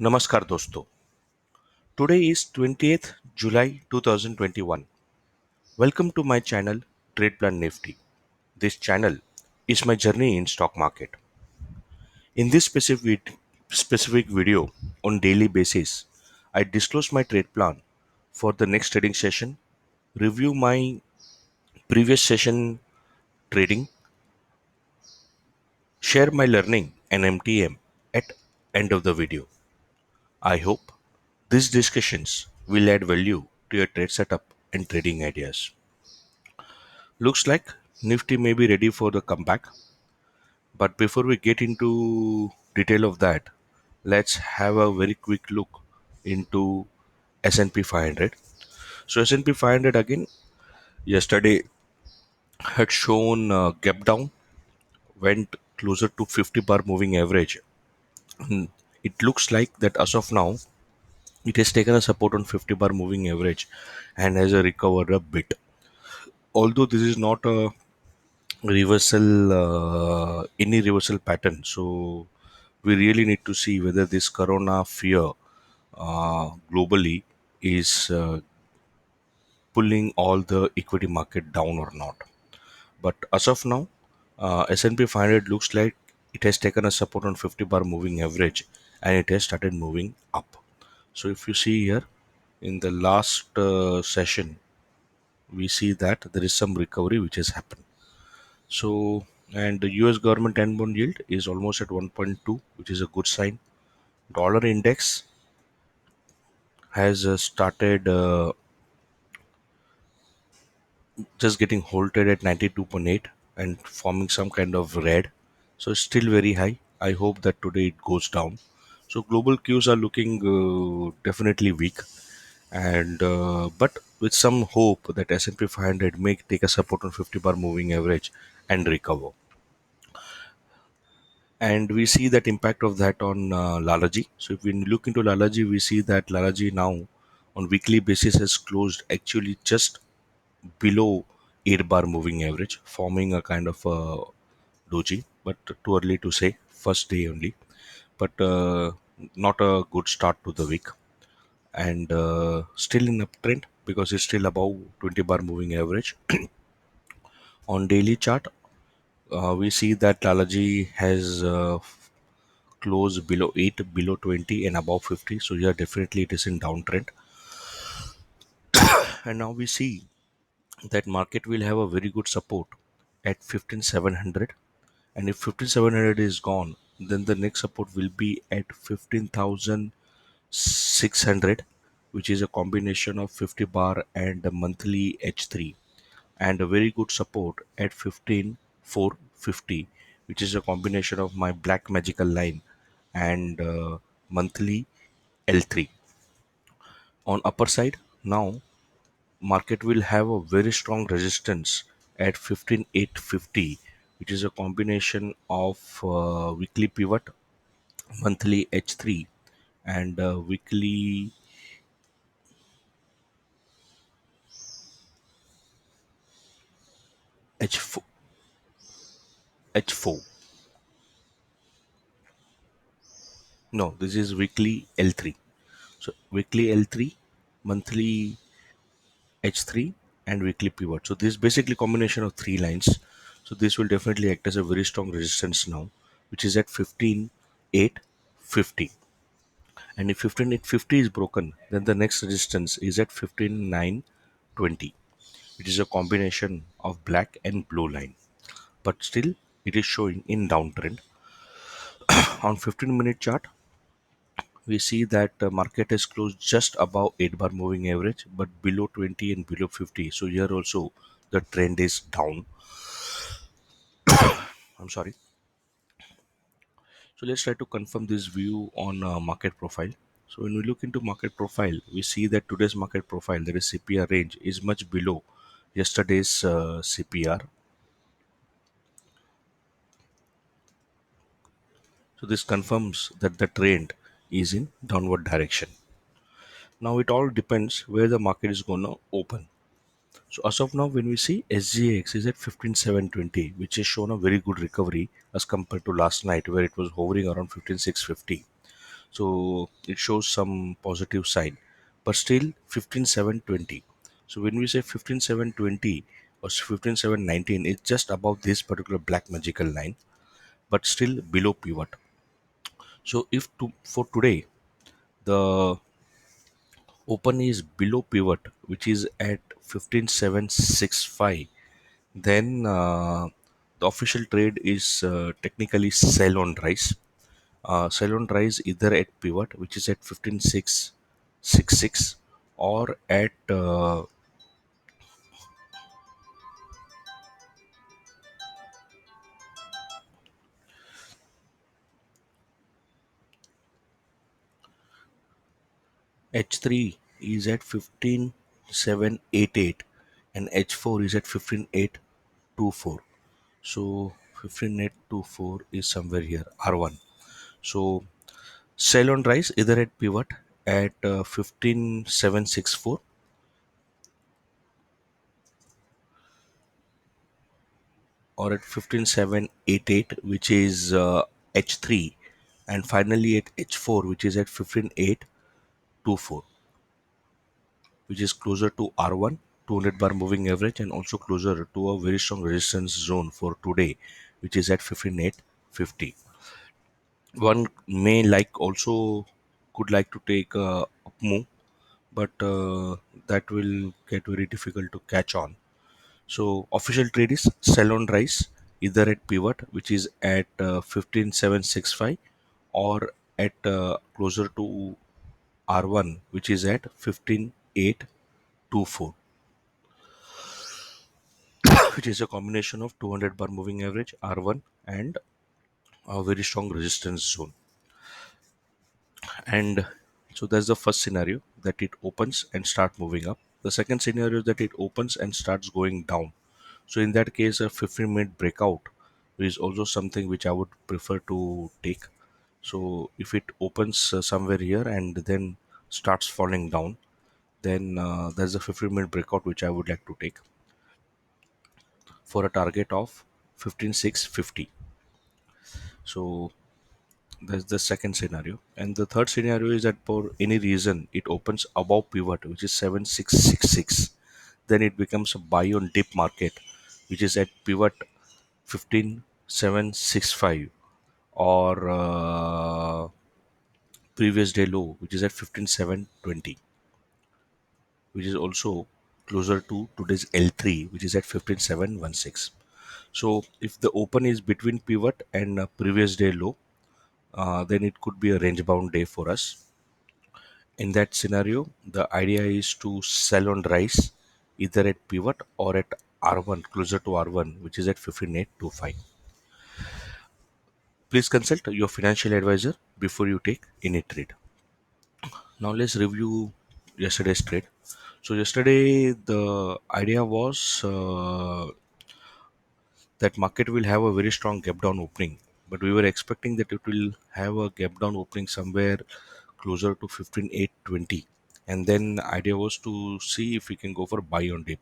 नमस्कार दोस्तों. Today is 20th July 2021. Welcome to my channel Trade Plan Nifty. This channel is my journey in stock market. In this specific video on daily basis, I disclose my trade plan for the next trading session, review my previous session trading, share my learning and MTM at end of the video. I hope these discussions will add value to your trade setup and trading ideas. Looks like Nifty may be ready for the comeback, but before we get into detail of that, let's have a very quick look into S&P 500. So S&P 500 again yesterday had shown gap down, went closer to 50 bar moving average. It looks like that as of now it has taken a support on 50 bar moving average and has a recovered a bit. Although this is not a reversal any reversal pattern, so we really need to see whether this corona fear globally is pulling all the equity market down or not. But as of now, S&P 500 looks like it has taken a support on 50 bar moving average and it has started moving up. So if you see here in the last session, we see that there is some recovery which has happened. So, and the US government 10 bond yield is almost at 1.2, which is a good sign. Dollar index has started just getting halted at 92.8 and forming some kind of red. So, it's still very high. I hope that today it goes down. So, global cues are looking definitely weak, and but with some hope that S&P 500 may take a support on 50 bar moving average and recover. And we see that impact of that on Lalaji. So if we look into Lalaji, we see that Lalaji now on weekly basis has closed actually just below 8 bar moving average, forming a kind of a doji, but too early to say, first day only. But not a good start to the week, and still in uptrend because it's still above 20 bar moving average. On daily chart, we see that Lalaji has close below 8, below 20 and above 50. So here definitely it is in downtrend. And now we see that market will have a very good support at 15700, and if 15700 is gone, then the next support will be at 15600, which is a combination of 50 bar and a monthly H3, and a very good support at 15450, which is a combination of my black magical line and monthly L3. On upper side, now market will have a very strong resistance at 15850, which is a combination of weekly pivot, monthly H3, and weekly H4. H4. No, this is weekly L3. So weekly L3, monthly H3, and weekly pivot. So this is basically combination of three lines. So this will definitely act as a very strong resistance now, which is at 15850. And if 15850 is broken, then the next resistance is at 15920, which is a combination of black and blue line. But still, it is showing in downtrend. On 15-minute chart, we see that the market is closed just above 8 bar moving average, but below 20 and below 50. So here also the trend is down. I'm sorry. So let's try to confirm this view on market profile. So when we look into market profile, we see that today's market profile, there is CPR range, is much below yesterday's CPR. So this confirms that the trend is in downward direction. Now it all depends where the market is going to open. So as of now, when we see SGX is at 15720, which has shown a very good recovery as compared to last night where it was hovering around 15650. So it shows some positive sign, but still 15,720. So when we say 15,720 or 15,719, it's just above this particular black magical line, but still below pivot. So if for today the open is below pivot, which is at 15,765, then the official trade is technically sell on rise. Sell on rise either at pivot, which is at 15,666, or at H3 is at 15,788, and H4 is at 15,824. So 15,824 is somewhere here, R1. So sell on rise either at pivot at 15,764, or at 15,788, which is H3, and finally at H4, which is at 15,824, which is closer to R1, 200 bar moving average, and also closer to a very strong resistance zone for today, which is at 15,850. One may like also could like to take a up move, but that will get very difficult to catch on. So official trade is sell on rise either at pivot, which is at 15,765, or at closer to R1, which is at 15,824, which is a combination of 200 bar moving average R1 and a very strong resistance zone. And so that's the first scenario, that it opens and start moving up. The second scenario is that it opens and starts going down. So in that case, a 15-minute breakout is also something which I would prefer to take. So if it opens somewhere here and then starts falling down, then there's a 15-minute breakout which I would like to take for a target of 15,650. So that's the second scenario. And the third scenario is that for any reason it opens above pivot, which is 7666. Then it becomes a buy on dip market, which is at pivot 15,765, or previous day low, which is at 15,720, which is also closer to today's L3, which is at 15,716. So if the open is between pivot and previous day low, then it could be a range bound day for us. In that scenario, the idea is to sell on rise either at pivot or at R1, closer to R1, which is at 15,825. Please consult your financial advisor before you take any trade. Now let's review yesterday's trade. So yesterday the idea was that market will have a very strong gap down opening, but we were expecting that it will have a gap down opening somewhere closer to 15,820, and then the idea was to see if we can go for buy on dip.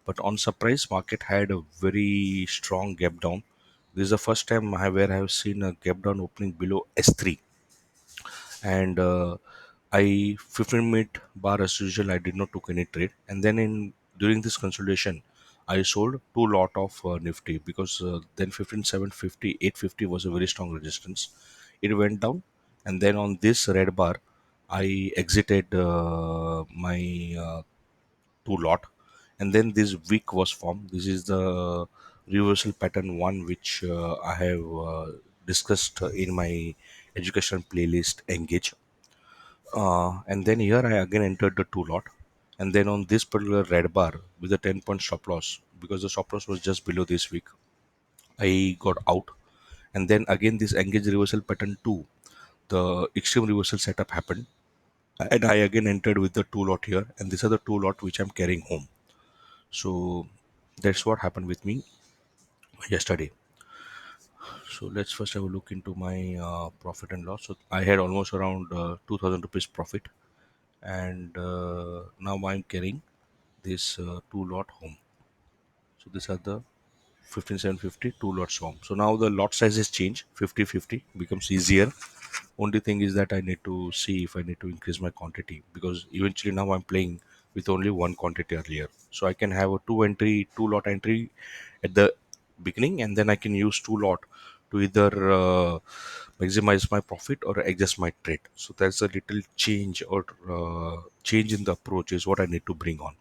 But on surprise, market had a very strong gap down. This is the first time where I have seen a gap down opening below S3, and I 15-minute bar as usual. I did not took any trade, and then in during this consolidation, I sold two lot of Nifty, because then 15,750, 850 was a very strong resistance. It went down, and then on this red bar, I exited my two lot, and then this wick was formed. This is the reversal pattern one, which I have discussed in my education playlist Engage. And then here I again entered the two lot, and then on this particular red bar with a 10-point stop loss, because the stop loss was just below this week, I got out. And then again this engage reversal pattern 2, the extreme reversal setup happened, and I again entered with the two lot here, and these are the two lot which I'm carrying home. So that's what happened with me yesterday. So let's first have a look into my profit and loss. So I had almost around 2,000 rupees profit, and now I'm carrying this two lot home. So these are the 15,750 two lots home. So now the lot sizes change, 50-50 becomes easier. Only thing is that I need to see if I need to increase my quantity, because eventually now I'm playing with only one quantity earlier. So I can have a two lot entry at the beginning, and then I can use two lot to either maximize my profit or adjust my trade. So that's a little change, or change in the approach is what I need to bring on.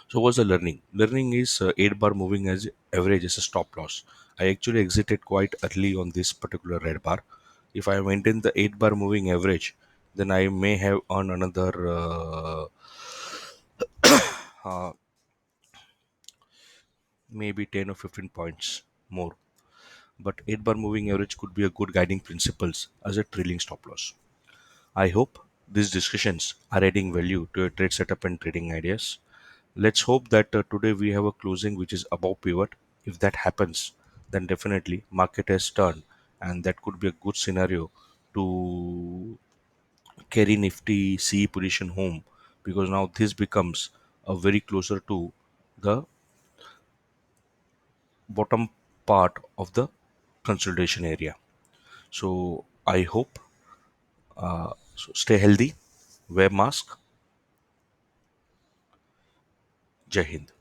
So what's the learning? Learning is 8 bar moving as average as a stop loss. I actually exited quite early on this particular red bar. If I maintain the 8 bar moving average, then I may have earned another uh, maybe 10 or 15 points more. But 8 bar moving average could be a good guiding principles as a trailing stop loss. I hope these discussions are adding value to your trade setup and trading ideas. Let's hope that today we have a closing which is above pivot. If that happens, then definitely market has turned, and that could be a good scenario to carry Nifty CE position home, because now this becomes a very closer to the bottom part of the consolidation area. So I hope, so stay healthy, wear mask, Jai Hind.